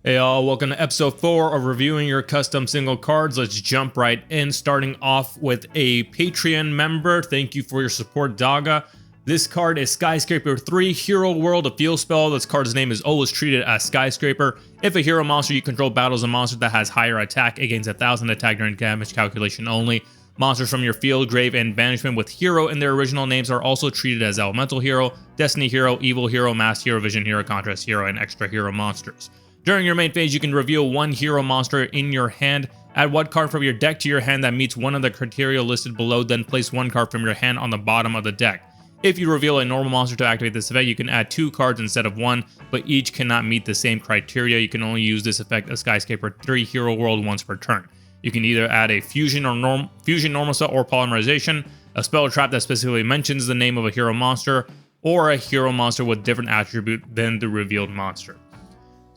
Hey all, welcome to episode 4 of reviewing your custom single cards. Let's jump right in, starting off with a Patreon member. Thank you for your support, Daga. This card is Skyscraper 3 Hero World, a field spell. This card's name is always treated as Skyscraper. If a hero monster you control battles a monster that has higher attack, it gains 1000 attack during damage calculation only. Monsters from your field, grave, and banishment with hero in their original names are also treated as elemental hero, destiny hero, evil hero, mass hero, vision hero, contrast hero, and extra hero monsters. During your main phase, you can reveal one hero monster in your hand. Add one card from your deck to your hand that meets one of the criteria listed below, then place one card from your hand on the bottom of the deck. If you reveal a normal monster to activate this effect, you can add 2 cards instead of 1, but each cannot meet the same criteria. You can only use this effect as Skyscraper 3 Hero World once per turn. You can either add a fusion normal set or polymerization, a spell trap that specifically mentions the name of a hero monster, or a hero monster with different attribute than the revealed monster.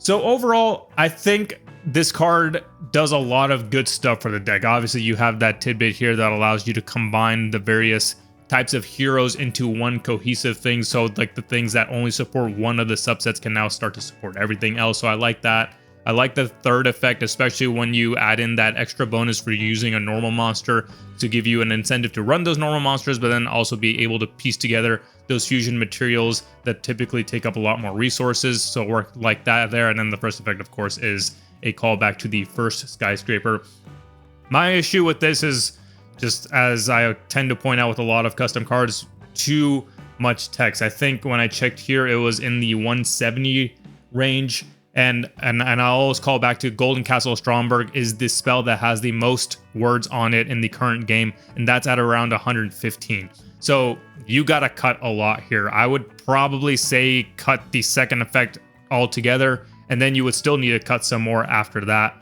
So overall, I think this card does a lot of good stuff for the deck. Obviously, you have that tidbit here that allows you to combine the various types of heroes into one cohesive thing. So like the things that only support one of the subsets can now start to support everything else. So I like that. I like the third effect, especially when you add in that extra bonus for using a normal monster to give you an incentive to run those normal monsters, but then also be able to piece together those fusion materials that typically take up a lot more resources. So work like that there. And then the first effect, of course, is a callback to the first Skyscraper. My issue with this is, just as I tend to point out with a lot of custom cards, too much text. I think when I checked here, it was in the 170 range. And I always call back to Golden Castle of Stromberg is the spell that has the most words on it in the current game, and that's at around 115. So you gotta cut a lot here. I would probably say cut the second effect altogether, and then you would still need to cut some more after that.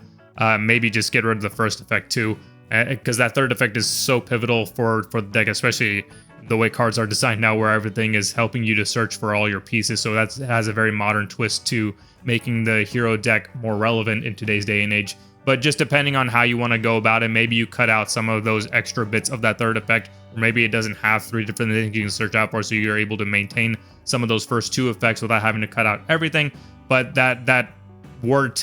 Maybe just get rid of the first effect too, because that third effect is so pivotal for the deck, especially the way cards are designed now, where everything is helping you to search for all your pieces. So that has a very modern twist to making the hero deck more relevant in today's day and age. But just depending on how you want to go about it, maybe you cut out some of those extra bits of that third effect, or maybe it doesn't have 3 different things you can search out for, so you're able to maintain some of those first 2 effects without having to cut out everything. But that word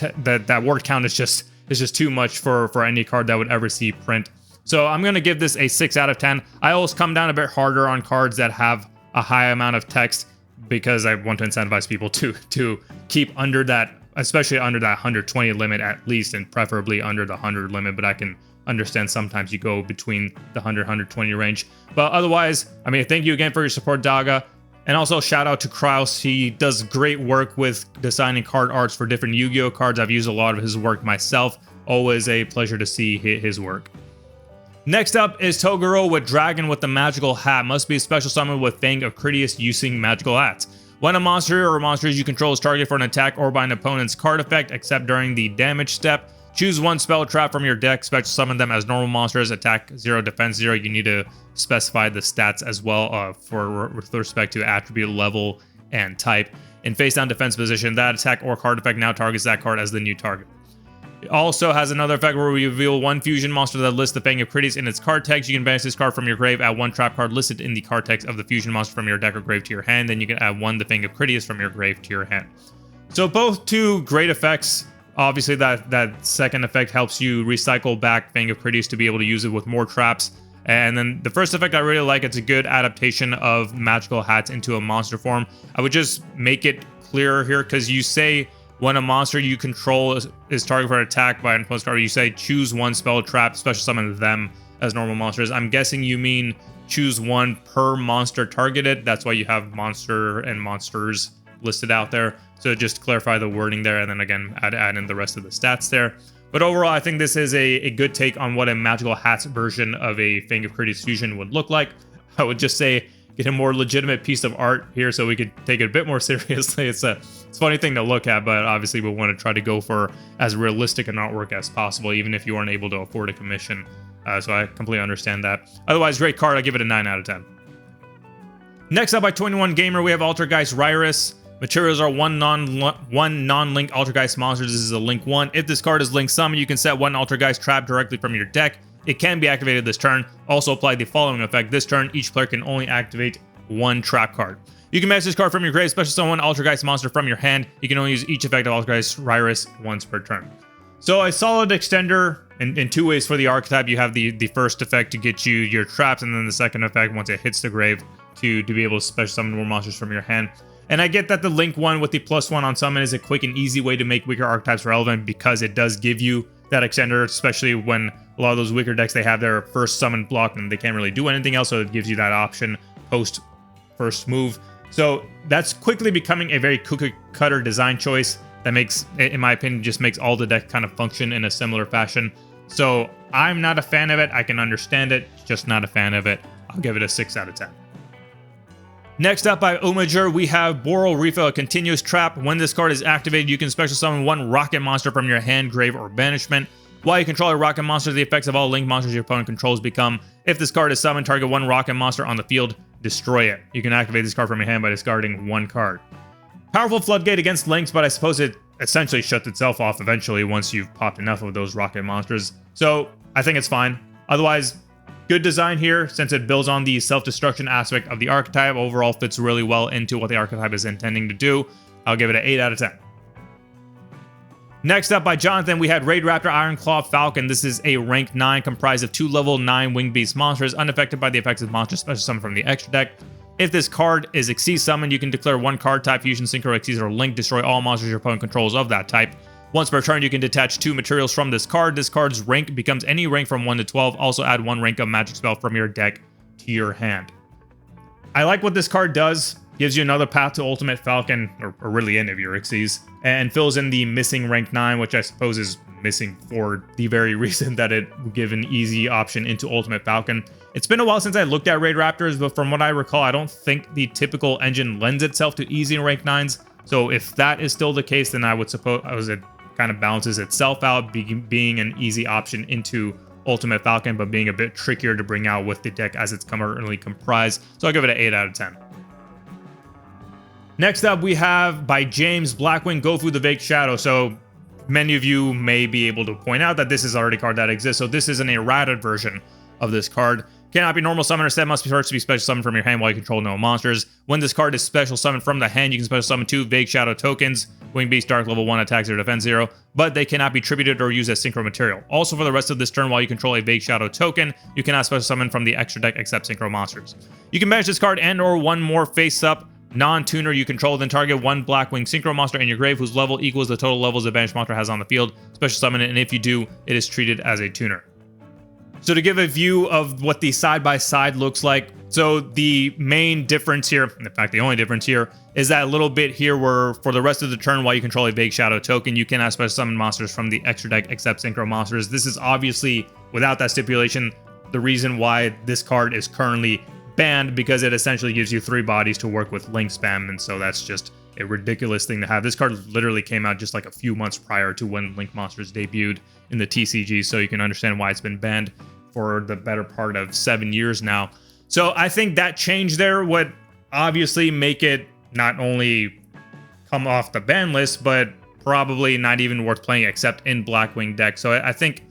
count is just too much for any card that would ever see print. So I'm going to give this a 6 out of 10. I always come down a bit harder on cards that have a high amount of text, because I want to incentivize people to keep under that, especially under that 120 limit at least, and preferably under the 100 limit. But I can understand sometimes you go between the 100-120 range. But otherwise, I mean, thank you again for your support, Daga. And also shout out to Kraus. He does great work with designing card arts for different Yu-Gi-Oh cards. I've used a lot of his work myself. Always a pleasure to see his work. Next up is Toguro with Dragon with the Magical Hat. Must be a special summon with Fang of Critias using Magical Hats. When a monster or monsters you control is targeted for an attack or by an opponent's card effect, except during the damage step, choose one spell trap from your deck, special summon them as normal monsters, attack 0, defense 0. You need to specify the stats as well with respect to attribute, level, and type. In face down defense position, that attack or card effect now targets that card as the new target. It also has another effect where we reveal one fusion monster that lists the Fang of Critias in its card text. You can banish this card from your grave, add one trap card listed in the card text of the fusion monster from your deck or grave to your hand. Then you can add one the Fang of Critias from your grave to your hand. So both 2 great effects. Obviously that second effect helps you recycle back Fang of Critias to be able to use it with more traps. And then the first effect I really like. It's a good adaptation of magical hats into a monster form. I would just make it clearer here, because you say when a monster you control is targeted for an attack by an opponent's card, you say choose one spell trap, special summon them as normal monsters. I'm guessing you mean choose one per monster targeted. That's why you have monster and monsters listed out there. So just clarify the wording there, and then again add in the rest of the stats there. But overall, I think this is a good take on what a Magical Hats version of a Fang of Critias fusion would look like. I would just say get a more legitimate piece of art here so we could take it a bit more seriously. It's a funny thing to look at, but obviously we want to try to go for as realistic an artwork as possible, even if you aren't able to afford a commission. So I completely understand that. Otherwise, great card. I give it a 9 out of 10. Next up by 21 Gamer, we have Altergeist Wrairus. Materials are one non-link Altergeist monster. This is a link 1. If this card is link summon, you can set one Altergeist trap directly from your deck. It can be activated this turn. Also apply the following effect. This turn, each player can only activate 1 trap card. You can match this card from your grave, special summon Altergeist monster from your hand. You can only use each effect of Altergeist Wrairus once per turn. So a solid extender in 2 ways for the archetype. You have the first effect to get you your traps, and then the second effect once it hits the grave to be able to special summon more monsters from your hand. And I get that the link one with the +1 on summon is a quick and easy way to make weaker archetypes relevant, because it does give you that extender, especially when a lot of those weaker decks, they have their first summon blocked and they can't really do anything else, so it gives you that option post first move. So that's quickly becoming a very cookie cutter design choice that makes, in my opinion, just makes all the decks kind of function in a similar fashion. So I'm not a fan of it. I can understand it, just not a fan of it. I'll give it a 6 out of 10. Next up by Umejr, we have Borrel Refill, a continuous trap. When this card is activated, you can special summon 1 rocket monster from your hand, grave, or banishment. While you control a rocket monster, the effects of all link monsters your opponent controls become: if this card is summoned, target 1 rocket monster on the field, destroy it. You can activate this card from your hand by discarding 1 card. Powerful floodgate against links, but I suppose it essentially shuts itself off eventually once you've popped enough of those rocket monsters. So I think it's fine. Otherwise, good design here, since it builds on the self-destruction aspect of the archetype. Overall fits really well into what the archetype is intending to do. I'll give it an 8 out of 10. Next up by Jonathan, we had Raid Raptor Ironclaw Falcon. This is a rank 9 comprised of 2 level 9 winged beast monsters, unaffected by the effects of monster special summon from the extra deck. If this card is Xyz summoned, you can declare 1 card type, fusion, synchro, Xyz, or link, destroy all monsters your opponent controls of that type. Once per turn, you can detach 2 materials from this card. This card's rank becomes any rank from 1 to 12. Also add 1 rank of magic spell from your deck to your hand. I like what this card does. Gives you another path to Ultimate Falcon, or really any of your Xyz, and fills in the missing rank 9, which I suppose is missing for the very reason that it would give an easy option into Ultimate Falcon. It's been a while since I looked at Raid Raptors, but from what I recall, I don't think the typical engine lends itself to easy rank 9s. So if that is still the case, then I would suppose it kind of balances itself out, being an easy option into Ultimate Falcon, but being a bit trickier to bring out with the deck as it's currently comprised. So I'll give it an 8 out of 10. Next up, we have by James Blackwing Gofu the Vague Shadow. So many of you may be able to point out that this is already a card that exists. So this is an errated version of this card. Cannot be normal summon or set, must be first to be special summoned from your hand while you control no monsters. When this card is special summoned from the hand, you can special summon 2 Vague Shadow tokens. Winged Beast, Dark, level 1, attack 0, defense 0, but they cannot be tributed or used as synchro material. Also, for the rest of this turn, while you control a Vague Shadow token, you cannot special summon from the extra deck except synchro monsters. You can banish this card and or 1 more face-up non-tuner you control, then target 1 Blackwing synchro monster in your grave whose level equals the total levels the banished monster has on the field. Special summon it, and if you do, it is treated as a tuner. So to give a view of what the side-by-side looks like, so the main difference here, in fact the only difference here, is that little bit here where for the rest of the turn while you control a Vague Shadow token, you cannot special summon monsters from the extra deck except synchro monsters. This is obviously, without that stipulation, the reason why this card is currently banned, because it essentially gives you 3 bodies to work with link spam, and so that's just a ridiculous thing to have. This card literally came out just like a few months prior to when Link Monsters debuted in the TCG, so you can understand why it's been banned for the better part of 7 years now. So I think that change there would obviously make it not only come off the ban list, but probably not even worth playing except in Blackwing deck. So I think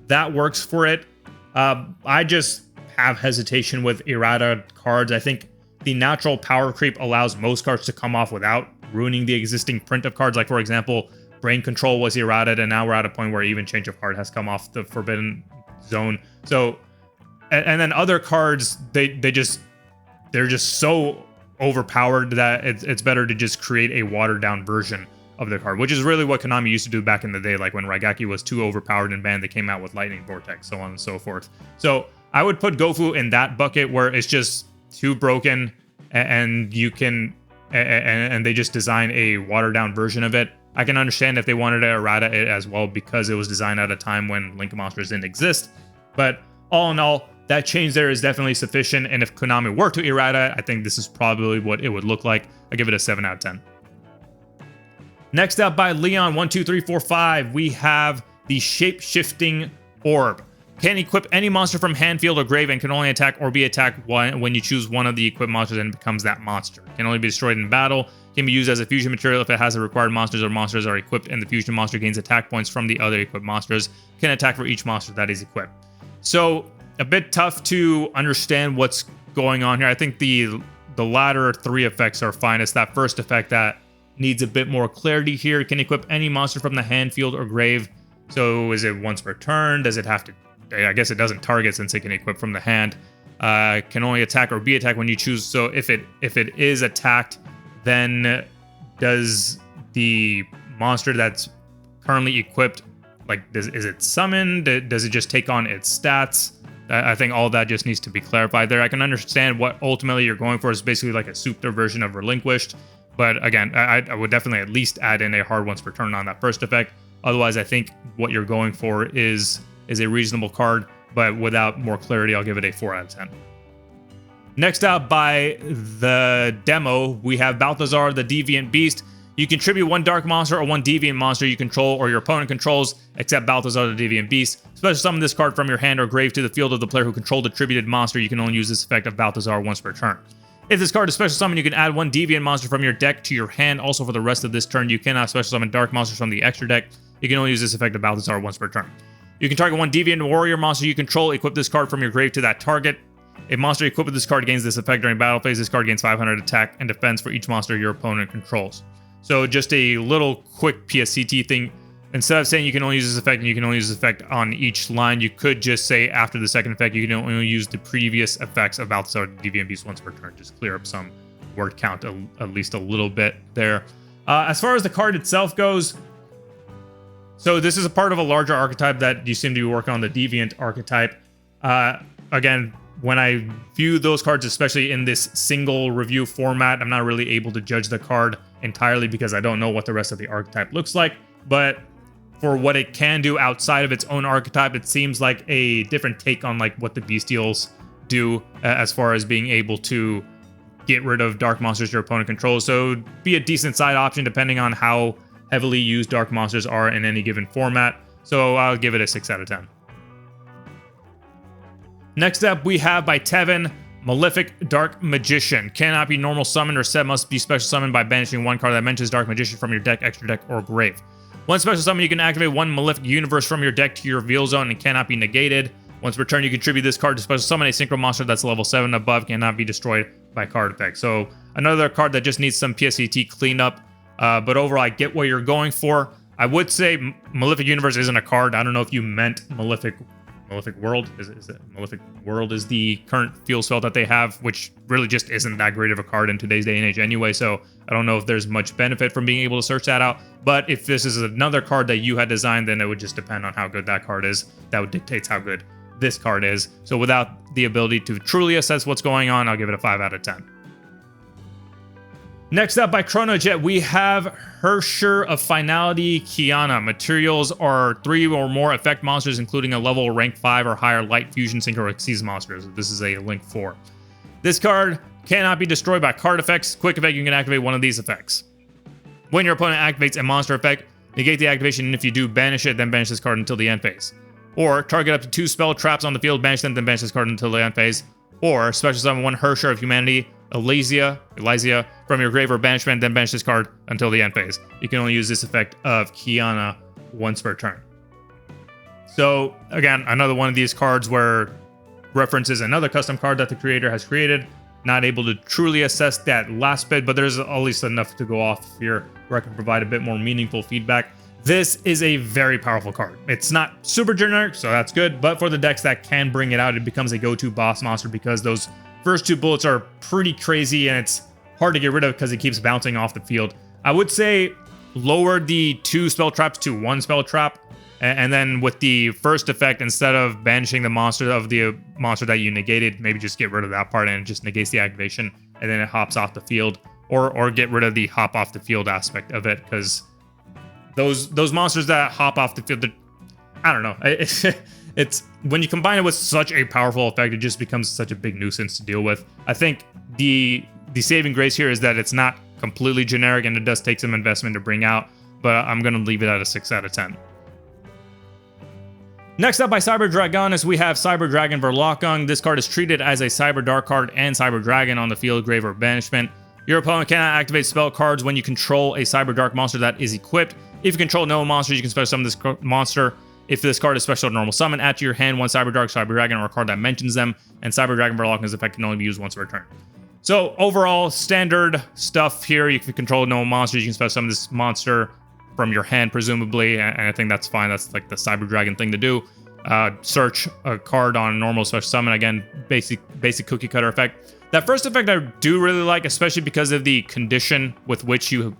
that works for it. I just have hesitation with errata cards. I think the natural power creep allows most cards to come off without ruining the existing print of cards. Like, for example, Brain Control was errated, and now we're at a point where even Change of Heart has come off the Forbidden Zone. So, and then other cards, they're just so overpowered that it's better to just create a watered down version of the card, which is really what Konami used to do back in the day. Like when Raigeki was too overpowered and banned, they came out with Lightning Vortex, so on and so forth. So I would put Gofu in that bucket where it's just too broken, and you can and they just design a watered down version of it. I can understand if they wanted to errata it as well, because it was designed at a time when Link Monsters didn't exist. But all in all, that change there is definitely sufficient, and if Konami were to errata, I think this is probably what it would look like. I give it a 7 out of 10. Next up by Leon 12345, we have the Shape-Shifting Orb. Can equip any monster from hand, field, or grave, and can only attack or be attacked when you choose one of the equipped monsters and it becomes that monster. Can only be destroyed in battle. Can be used as a fusion material if it has the required monsters or monsters are equipped, and the fusion monster gains attack points from the other equipped monsters. Can attack for each monster that is equipped. So a bit tough to understand what's going on here. I think the the latter 3 effects are fine. It's that first effect that needs a bit more clarity here. Can equip any monster from the hand, field, or grave. So is it once per turn? Does it have to... I guess it doesn't target since it can equip from the hand. Can only attack or be attacked when you choose. So if it is attacked, then does the monster that's currently equipped, like, is it summoned? Does it just take on its stats? I think all that just needs to be clarified there. I can understand what ultimately you're going for is basically like a souped-up version of Relinquished. But again, I would definitely at least add in a hard once per turn on that first effect. Otherwise, I think what you're going for is a reasonable card, but without more clarity, I'll give it a 4 out of 10. Next out by the demo, we have Balthazar, the Deviant Beast. You contribute 1 dark monster or 1 deviant monster you control or your opponent controls, except Balthazar, the Deviant Beast. Special summon this card from your hand or grave to the field of the player who controlled the attributed monster. You can only use this effect of Balthazar once per turn. If this card is special summon, you can add 1 deviant monster from your deck to your hand. Also, for the rest of this turn, you cannot special summon dark monsters from the extra deck. You can only use this effect of Balthazar once per turn. You can target 1 deviant warrior monster you control. Equip this card from your grave to that target. A monster equipped with this card gains this effect during battle phase. This card gains 500 attack and defense for each monster your opponent controls. So just a little quick PSCT thing. Instead of saying you can only use this effect and you can only use this effect on each line, you could just say after the second effect, you can only use the previous effects of Balthazar Deviant Beast once per turn. Just clear up some word count at least a little bit there. As far as the card itself goes, so this is a part of a larger archetype that you seem to be working on, the Deviant archetype. Again, when I view those cards, especially in this single review format, I'm not really able to judge the card entirely because I don't know what the rest of the archetype looks like. But for what it can do outside of its own archetype, it seems like a different take on like what the Bestials do as far as being able to get rid of dark monsters your opponent controls. So be a decent side option depending on how heavily used dark monsters are in any given format. So I'll give it a 6 out of 10. Next up, we have by Tevin, Malefic Dark Magician. Cannot be normal summoned or set, must be special summoned by banishing 1 card that mentions Dark Magician from your deck, extra deck, or grave. 1 special summon, you can activate 1 Malefic Universe from your deck to your reveal zone and cannot be negated. Once per turn, you contribute this card to special summon a synchro monster that's level 7 above, cannot be destroyed by card effect. So another card that just needs some PSCT cleanup, but overall, I get what you're going for. I would say Malefic Universe isn't a card. I don't know if you meant Malefic World. Is it Malefic World is the current field spell that they have, which really just isn't that great of a card in today's day and age anyway, so I don't know if there's much benefit from being able to search that out. But if this is another card that you had designed, then it would just depend on how good that card is. That would dictate how good this card is. So without the ability to truly assess what's going on, I'll give it a 5 out of 10. Next up by Chronojet, we have Hersher of Finality Kiana. Materials are 3 or more effect monsters, including a level rank 5 or higher light fusion synchro or exceeds monsters. This is a link 4. This card cannot be destroyed by card effects. Quick effect, you can activate 1 of these effects. When your opponent activates a monster effect, negate the activation, and if you do, banish it, then banish this card until the end phase. Or target up to 2 spell traps on the field, banish them, then banish this card until the end phase. Or special summon 1 Hersher of Humanity, Elysia from your grave or banishment, then banish this card until the end phase. You can only use this effect of Kiana once per turn. So again, another one of these cards where references another custom card that the creator has created. Not able to truly assess that last bit, but there's at least enough to go off here where I can provide a bit more meaningful feedback. This is a very powerful card. It's not super generic, so that's good, but for the decks that can bring it out, it becomes a go-to boss monster because those first 2 bullets are pretty crazy and it's hard to get rid of because it keeps bouncing off the field. I would say lower the 2 spell traps to 1 spell trap, and then with the first effect, instead of banishing the monster that you negated, maybe just get rid of that part and it just negates the activation and then it hops off the field, or get rid of the hop off the field aspect of it, because those monsters that hop off the field, I don't know. It's when you combine it with such a powerful effect, it just becomes such a big nuisance to deal with. I think the saving grace here is that it's not completely generic and it does take some investment to bring out, but I'm going to leave it at a 6 out of 10. Next up by Cyberdragoness, we have Cyberdragon Verlockung. This card is treated as a Cyber Dark card and Cyber Dragon on the field, grave, or banishment. Your opponent cannot activate spell cards when you control a Cyber Dark monster that is equipped. If you control no monsters, you can special summon this monster. If this card is special or normal summon, add to your hand 1 Cyber Dark, Cyber Dragon, or a card that mentions them, and Cyber Dragon Verlockung's effect can only be used once per turn. So overall, standard stuff here. You can control no monsters. You can special summon this monster from your hand, presumably, and I think that's fine. That's like the Cyber Dragon thing to do. Search a card on a normal special summon. Again, basic cookie cutter effect. That first effect I do really like, especially because of the condition with which you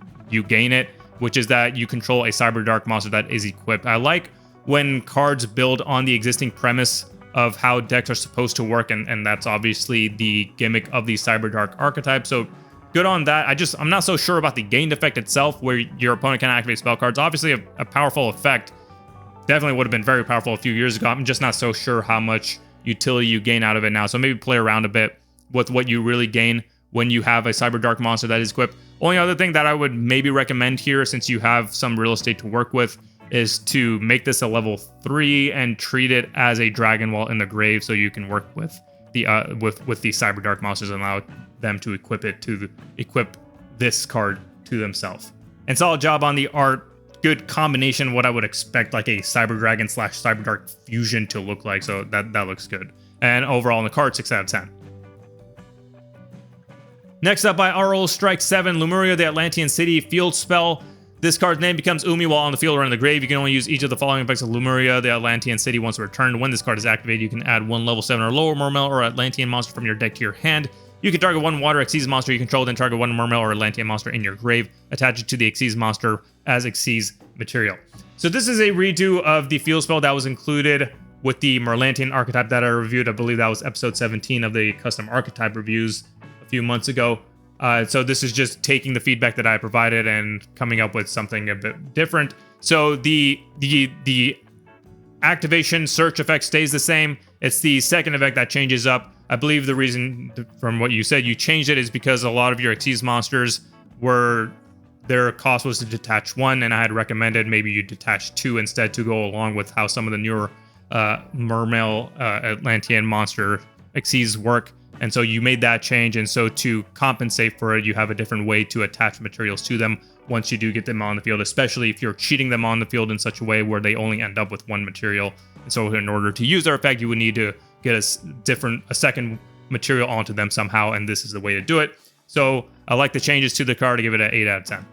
gain it, which is that you control a Cyber Dark monster that is equipped. I like when cards build on the existing premise of how decks are supposed to work, and that's obviously the gimmick of the Cyber Dark archetype. So good on that. I'm not so sure about the gained effect itself, where your opponent can activate spell cards. Obviously a powerful effect. Definitely would have been very powerful a few years ago. I'm just not so sure how much utility you gain out of it now. So maybe play around a bit with what you really gain when you have a Cyber Dark monster that is equipped. Only other thing that I would maybe recommend here, since you have some real estate to work with, is to make this a level 3 and treat it as a dragon while in the grave, so you can work with the Cyber Dark monsters and allow them to equip this card to themselves. And solid job on the art. Good combination, what I would expect like a Cyber Dragon / Cyber Dark fusion to look like. So that looks good. And overall on the card, 6 out of 10. Next up, by Borrel Strike 7, Lemuria, the Atlantean City field spell. This card's name becomes Umi while on the field or in the grave. You can only use each of the following effects of Lemuria, the Atlantean City, once returned. When this card is activated, you can add 1 level 7 or lower Mermail or Atlantean monster from your deck to your hand. You can target 1 water Xyz monster you control, then target 1 Mermail or Atlantean monster in your grave. Attach it to the Xyz monster as Xyz material. So this is a redo of the field spell that was included with the Merlantian archetype that I reviewed. I believe that was episode 17 of the custom archetype reviews a few months ago. So this is just taking the feedback that I provided and coming up with something a bit different. So the activation search effect stays the same. It's the second effect that changes up. I believe the reason, from what you said, you changed it is because a lot of your Xyz monsters their cost was to detach 1, and I had recommended maybe you detach 2 instead to go along with how some of the newer Mermail Atlantean monster Xyz work. And so you made that change, and so to compensate for it, you have a different way to attach materials to them once you do get them on the field, especially if you're cheating them on the field in such a way where they only end up with 1 material. And so in order to use their effect, you would need to get a second material onto them somehow, and this is the way to do it. So I like the changes to the card to give it an 8 out of 10.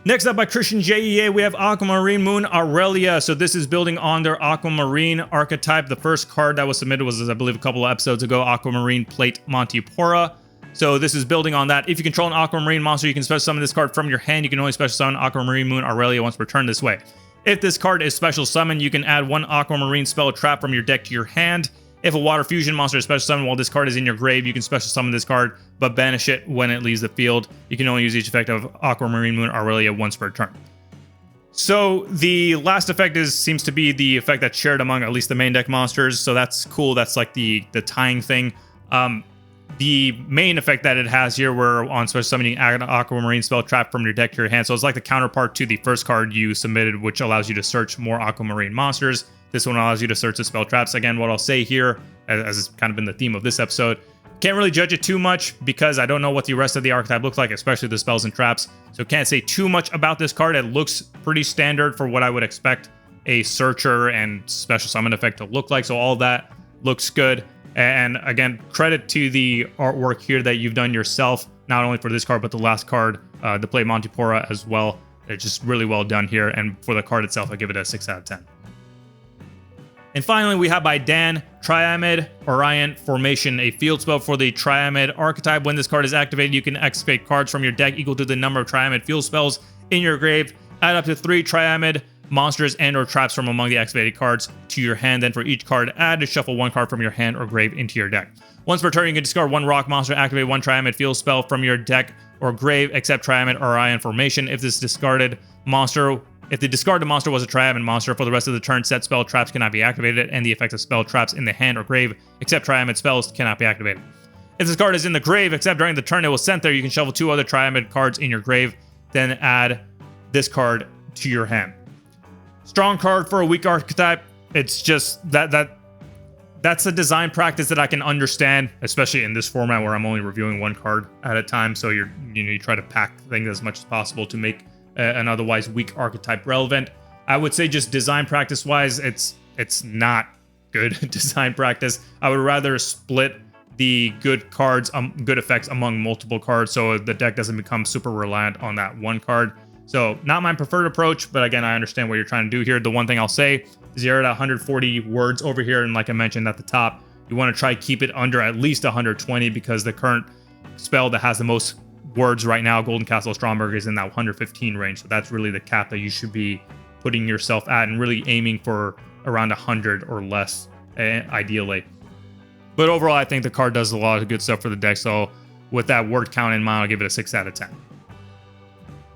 Next up, by ChristianJEA, we have Aquamarine Moon Aurelia. So this is building on their Aquamarine archetype. The first card that was submitted was, I believe, a couple of episodes ago, Aquamarine Plate Montipora. So this is building on that. If you control an Aquamarine monster, you can special summon this card from your hand. You can only special summon Aquamarine Moon Aurelia once returned this way. If this card is special summoned, you can add 1 Aquamarine spell trap from your deck to your hand. If a Water Fusion monster is special summoned while this card is in your grave, you can special summon this card, but banish it when it leaves the field. You can only use each effect of Aquamarine Moon Aurelia once per turn. So the last effect seems to be the effect that's shared among at least the main deck monsters, so that's cool. That's like the tying thing. The main effect that it has here, where on special summoning an Aquamarine spell trap from your deck to your hand, so it's like the counterpart to the first card you submitted, which allows you to search more Aquamarine monsters. This one allows you to search the spell traps. Again, what I'll say here, as has kind of been the theme of this episode, can't really judge it too much because I don't know what the rest of the archetype looks like, especially the spells and traps. So can't say too much about this card. It looks pretty standard for what I would expect a searcher and special summon effect to look like. So all that looks good. And again, credit to the artwork here that you've done yourself, not only for this card, but the last card, the Plate Montipora as well. It's just really well done here. And for the card itself, I give it a 6 out of 10. And finally, we have by Dan, Triamid Orion Formation, a field spell for the Triamid archetype. When this card is activated, you can activate cards from your deck equal to the number of Triamid field spells in your grave. Add up to 3 Triamid monsters and or traps from among the activated cards to your hand. Then for each card, add to shuffle 1 card from your hand or grave into your deck. Once per turn, you can discard 1 rock monster, activate 1 Triamid field spell from your deck or grave, except Triamid Orion Formation. If the discarded monster was a Triamid monster, for the rest of the turn, set spell traps cannot be activated, and the effect of spell traps in the hand or grave, except Triamid spells, cannot be activated. If this card is in the grave, except during the turn it was sent there, you can shuffle 2 other Triamid cards in your grave, then add this card to your hand. Strong card for a weak archetype. It's just that's a design practice that I can understand, especially in this format where I'm only reviewing 1 card at a time. So you try to pack things as much as possible to make an otherwise weak archetype relevant. I would say just design practice wise, it's not good design practice. I would rather split the good cards, good effects among multiple cards, so the deck doesn't become super reliant on that one card. So not my preferred approach, but again, I understand what you're trying to do here. The one thing I'll say is you're at 140 words over here, and like I mentioned at the top, you want to try keep it under at least 120 because the current spell that has the most words right now, Golden Castle Stromberg, is in that 115 range. So that's really the cap that you should be putting yourself at and really aiming for around 100 or less, ideally. But overall, I think the card does a lot of good stuff for the deck. So with that word count in mind, I'll give it a 6 out of 10.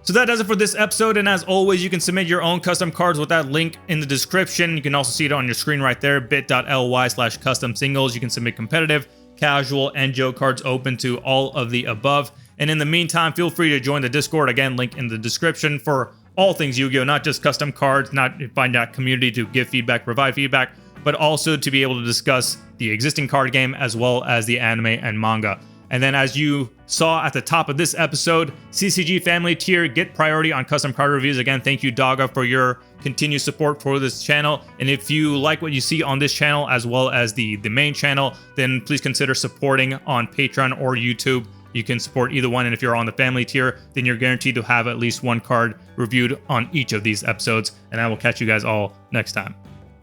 So that does it for this episode, and as always, you can submit your own custom cards with that link in the description. You can also see it on your screen right there, bit.ly/custom singles. You can submit competitive, casual, and joke cards open to all of the above. And in the meantime, feel free to join the Discord, again, link in the description, for all things Yu-Gi-Oh!, not just custom cards, not find that community to give feedback, provide feedback, but also to be able to discuss the existing card game as well as the anime and manga. And then as you saw at the top of this episode, CCG Family Tier, get priority on custom card reviews. Again, thank you, Daga, for your continued support for this channel. And if you like what you see on this channel as well as the main channel, then please consider supporting on Patreon or YouTube. You can support either one, and if you're on the family tier, then you're guaranteed to have at least one card reviewed on each of these episodes. And I will catch you guys all next time.